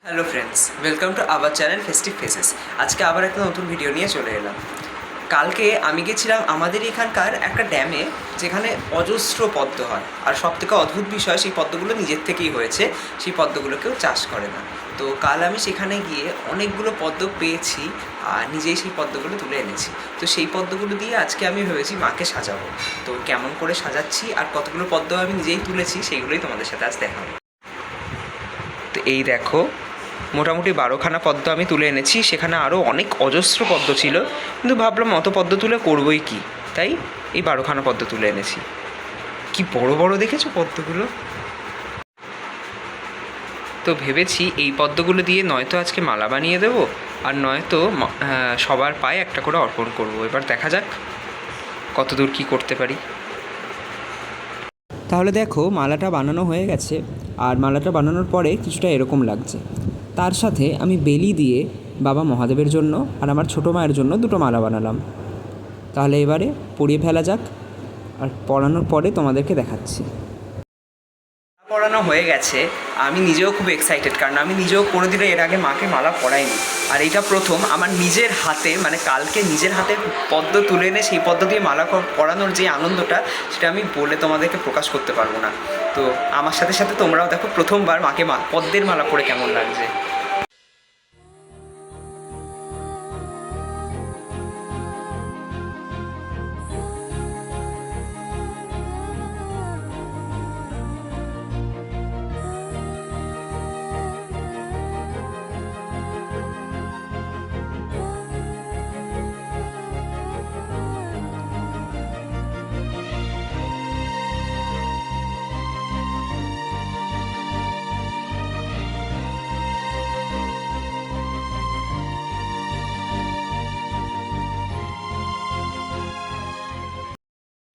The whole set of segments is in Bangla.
Hello friends, welcome to our channel festive faces. আজকে আবার একটা নতুন ভিডিও নিয়ে চলে এলাম। কালকে আমি গেছিলাম আমাদের এখানকার একটা ড্যামে, যেখানে অজস্র পদ্ম হয়। আর সবথেকে অদ্ভুত বিষয়, সেই পদ্মগুলো নিজের থেকেই হয়েছে, সেই পদ্মগুলো কেউ চাষ করে না। তো কাল আমি সেখানে গিয়ে অনেকগুলো পদ্ম পেয়েছি আর নিজেই সেই পদ্মগুলো তুলে এনেছি। তো সেই পদ্মগুলো দিয়ে আজকে আমি ভেবেছি মাকে সাজাবো। তো কেমন করে সাজাচ্ছি আর কতগুলো পদ্ম আমি নিজেই তুলেছি, সেইগুলোই তোমাদের সাথে আজ দেখাবো। তো এই দেখো, মোটামুটি 12খানা পদ্ম আমি তুলে এনেছি। সেখানে আরও অনেক অজস্র পদ্ম ছিল, কিন্তু ভাবলাম অত পদ্ম তুলে করবোই কি, তাই এই 12খানা পদ্ম তুলে এনেছি। কি বড় বড় দেখেছো পদ্মগুলো? তো ভেবেছি এই পদ্মগুলো দিয়ে নয়তো আজকে মালা বানিয়ে দেবো, আর নয়তো সবার পায়ে একটা করে অর্পণ করবো। এবার দেখা যাক কতদূর কী করতে পারি। তাহলে দেখো, মালাটা বানানো হয়ে গেছে। আর মালাটা বানানোর পরে কিছুটা এরকম লাগছে। তার সাথে আমি বেলি দিয়ে বাবা মহাদেবের জন্য আর আমার ছোটো মায়ের জন্য দুটো মালা বানালাম। তাহলে এবারে পরিয়ে ফেলা যাক, আর পরানোর পরে তোমাদেরকে দেখাচ্ছি। পরানো হয়ে গেছে। আমি নিজেও খুব এক্সাইটেড, কারণ আমি নিজেও কোনোদিনও এর আগে মাকে মালা পরাইনি। আর এইটা প্রথম আমার নিজের হাতে, মানে কালকে নিজের হাতে পদ্ম তুলে এনে সেই পদ্ম দিয়ে মালা পরানোর যে আনন্দটা, সেটা আমি বলে তোমাদেরকে প্রকাশ করতে পারবো না। তো আমার সাথে সাথে তোমরাও দেখো প্রথমবার মাকে পদ্মের মালা পরে কেমন লাগছে।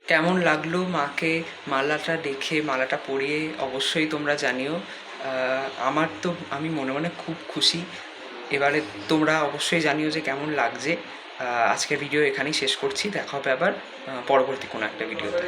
কেমন লাগলো মাকে মালাটা দেখে, মালাটা পরিয়ে অবশ্যই তোমরা জানিও। আমার তো, আমি মনে মনে খুব খুশি। এবারে তোমরা অবশ্যই জানিও যে কেমন লাগছে। আজকের ভিডিও এখানেই শেষ করছি। দেখা হবে আবার পরবর্তী কোনো একটা ভিডিওতে।